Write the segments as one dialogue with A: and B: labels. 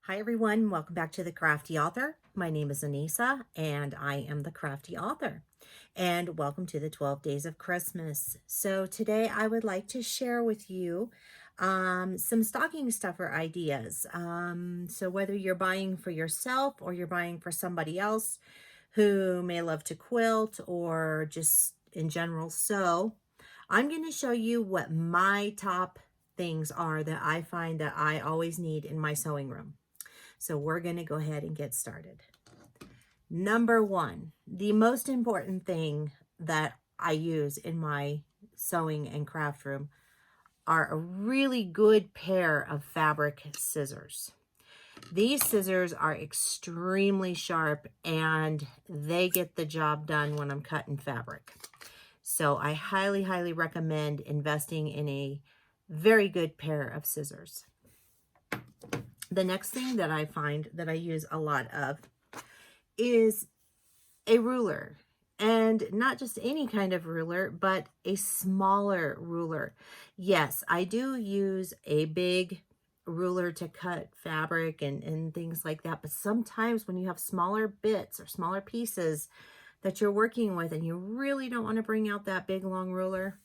A: Hi everyone, welcome back to the Crafty Author. My name is Anissa and I am the Crafty Author. And welcome to the 12 Days of Christmas. So today I would like to share with you some stocking stuffer ideas. So whether you're buying for yourself or you're buying for somebody else who may love to quilt or just in general sew, I'm going to show you what my top things are that I find that I always need in my sewing room. So we're going to go ahead and get started. Number one, the most important thing that I use in my sewing and craft room are a really good pair of fabric scissors. These scissors are extremely sharp and they get the job done when I'm cutting fabric. So I highly, highly recommend investing in a very good pair of scissors. The next thing that I find that I use a lot of is a ruler. And not just any kind of ruler, but a smaller ruler. Yes, I do use a big ruler to cut fabric and things like that. But sometimes when you have smaller bits or smaller pieces that you're working with and you really don't want to bring out that big long ruler,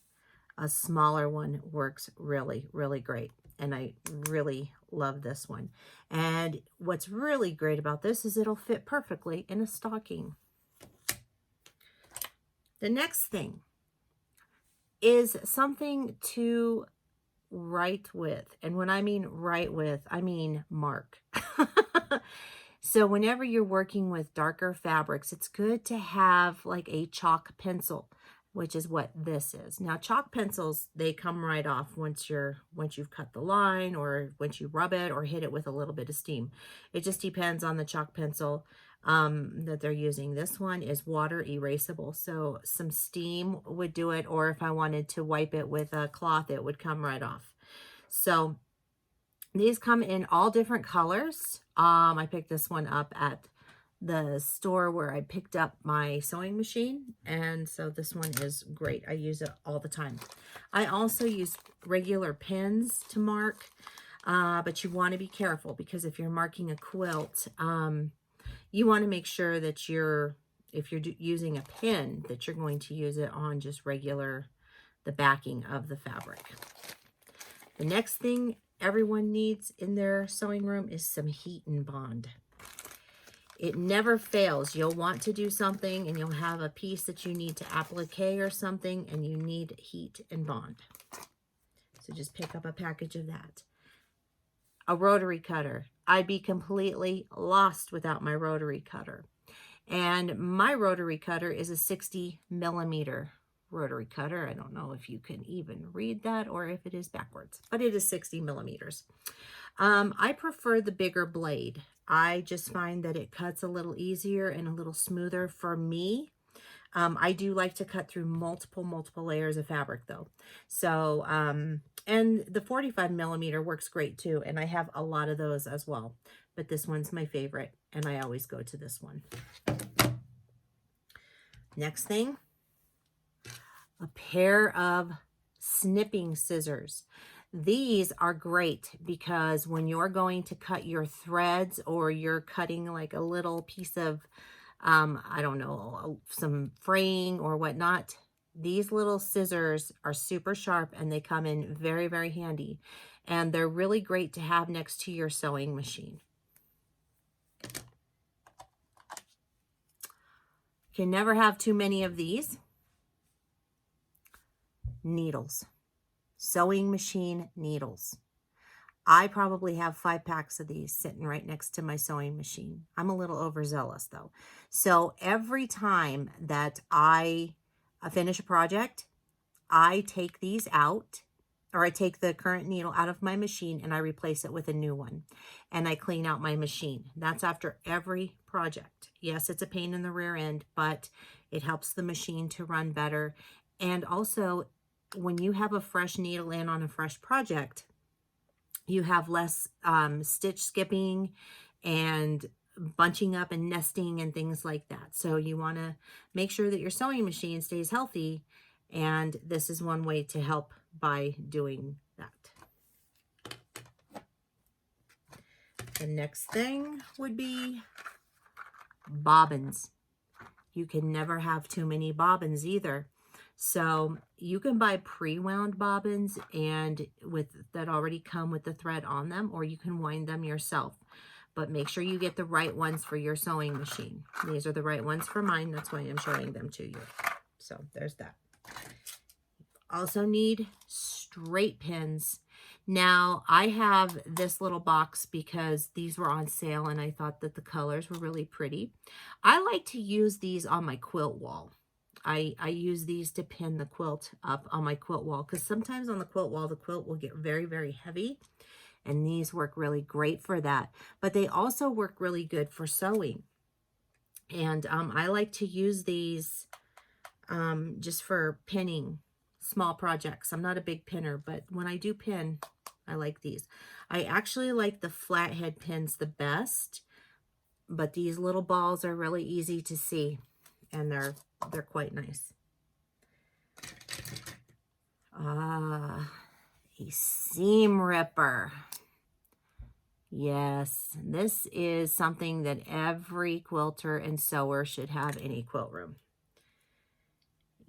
A: a smaller one works really, really great. And I really love this one. And what's really great about this is it'll fit perfectly in a stocking. The next thing is something to write with. And when I mean write with, I mean mark. So whenever you're working with darker fabrics, it's good to have like a chalk pencil, which is what this is. Now, chalk pencils, they come right off once you've cut the line or once you rub it or hit it with a little bit of steam. It just depends on the chalk pencil that they're using. This one is water erasable, so some steam would do it, or if I wanted to wipe it with a cloth, it would come right off. So these come in all different colors. I picked this one up at the store where I picked up my sewing machine, and so this one is great. I use it all the time. I also use regular pens to mark, but you want to be careful because if you're marking a quilt, you want to make sure that if you're using a pen, that you're going to use it on just the backing of the fabric. The next thing everyone needs in their sewing room is some heat and bond. It never fails. You'll want to do something and you'll have a piece that you need to applique or something and you need heat and bond. So just pick up a package of that. A rotary cutter. I'd be completely lost without my rotary cutter. And my rotary cutter is a 60mm rotary cutter. I don't know if you can even read that or if it is backwards, but it is 60mm. I prefer the bigger blade. I just find that it cuts a little easier and a little smoother for me. I do like to cut through multiple layers of fabric though. So, and the 45mm works great too. And I have a lot of those as well, but this one's my favorite and I always go to this one. Next thing, a pair of snipping scissors. These are great because when you're going to cut your threads or you're cutting like a little piece of, I don't know, some fraying or whatnot, these little scissors are super sharp and they come in very, very handy. And they're really great to have next to your sewing machine. You can never have too many of these. Needles. Sewing machine needles. I probably have 5 packs of these sitting right next to my sewing machine. I'm a little overzealous though. So every time that I finish a project, I take these out, or I take the current needle out of my machine and I replace it with a new one. And I clean out my machine. That's after every project. Yes, it's a pain in the rear end, but it helps the machine to run better. And also, when you have a fresh needle in on a fresh project, you have less stitch skipping and bunching up and nesting and things like that. So you want to make sure that your sewing machine stays healthy, and this is one way to help by doing that. The next thing would be bobbins. You can never have too many bobbins either. So you can buy pre-wound bobbins and that already come with the thread on them, or you can wind them yourself. But make sure you get the right ones for your sewing machine. These are the right ones for mine. That's why I'm showing them to you. So there's that. Also need straight pins. Now I have this little box because these were on sale and I thought that the colors were really pretty. I like to use these on my quilt wall. I use these to pin the quilt up on my quilt wall because sometimes on the quilt wall, the quilt will get very, very heavy. And these work really great for that. But they also work really good for sewing. And I like to use these just for pinning small projects. I'm not a big pinner, but when I do pin, I like these. I actually like the flathead pins the best, but these little balls are really easy to see, and they're quite nice. A seam ripper. Yes, this is something that every quilter and sewer should have in a quilt room.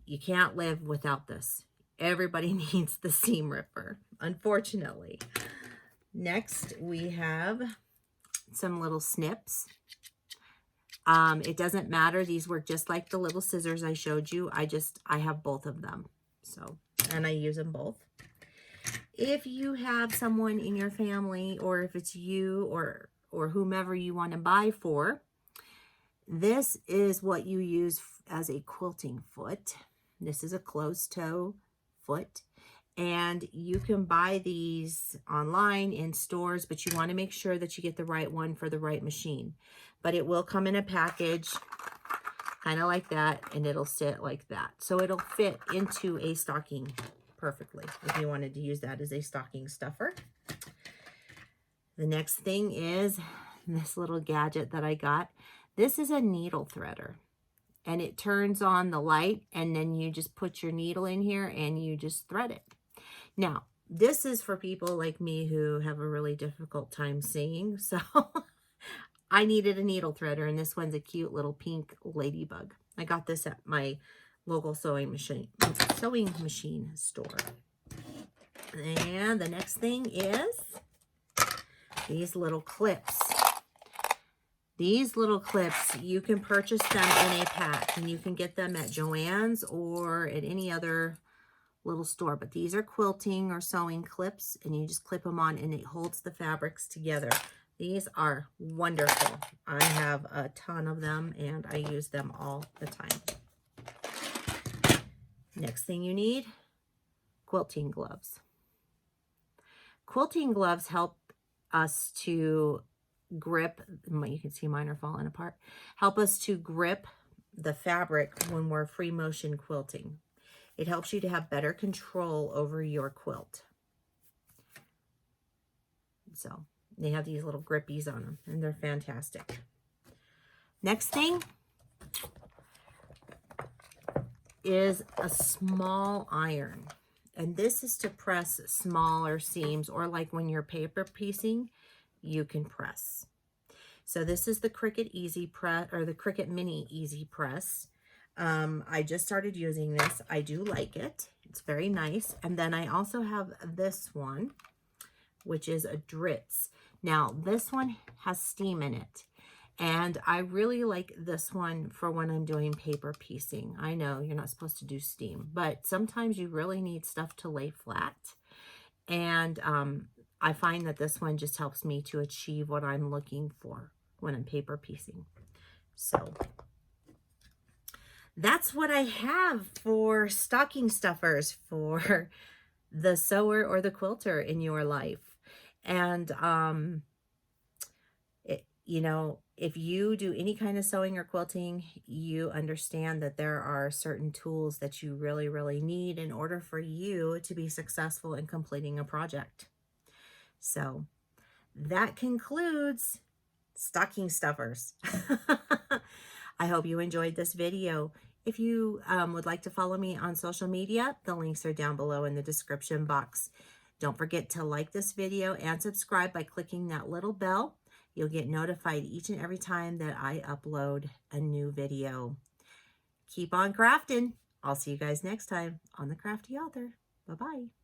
A: You can't live without this. Everybody needs the seam ripper, unfortunately. Next, we have some little snips. It doesn't matter. These work just like the little scissors I showed you. I have both of them. So, and I use them both. If you have someone in your family, or if it's you or whomever you want to buy for, this is what you use as a quilting foot. This is a closed toe foot, and you can buy these online in stores, but you want to make sure that you get the right one for the right machine. But it will come in a package kind of like that, and it'll sit like that. So it'll fit into a stocking perfectly if you wanted to use that as a stocking stuffer. The next thing is this little gadget that I got. This is a needle threader, and it turns on the light, and then you just put your needle in here and you just thread it. Now, this is for people like me who have a really difficult time seeing, so I needed a needle threader, and this one's a cute little pink ladybug. I got this at my local sewing machine store. And the next thing is these little clips. These little clips, you can purchase them in a pack, and you can get them at Joann's or at any other little store. But these are quilting or sewing clips, and you just clip them on, and it holds the fabrics together. These are wonderful. I have a ton of them, and I use them all the time. Next thing you need, quilting gloves. Quilting gloves help us to grip, you can see mine are falling apart, help us to grip the fabric when we're free motion quilting. It helps you to have better control over your quilt. So they have these little grippies on them, and they're fantastic. Next thing is a small iron, and this is to press smaller seams, or like when you're paper piecing, you can press. So this is the Cricut Easy Press, or the Cricut Mini Easy Press. I just started using this. I do like it. It's very nice. And then I also have this one, which is a Dritz. Now this one has steam in it, and I really like this one for when I'm doing paper piecing. I know you're not supposed to do steam, but sometimes you really need stuff to lay flat. And I find that this one just helps me to achieve what I'm looking for when I'm paper piecing. So that's what I have for stocking stuffers for the sewer or the quilter in your life. And you know, if you do any kind of sewing or quilting, you understand that there are certain tools that you really, really need in order for you to be successful in completing a project. So that concludes stocking stuffers. I hope you enjoyed this video. If you would like to follow me on social media, the links are down below in the description box. Don't forget to like this video and subscribe by clicking that little bell. You'll get notified each and every time that I upload a new video. Keep on crafting. I'll see you guys next time on The Crafty Author. Bye-bye.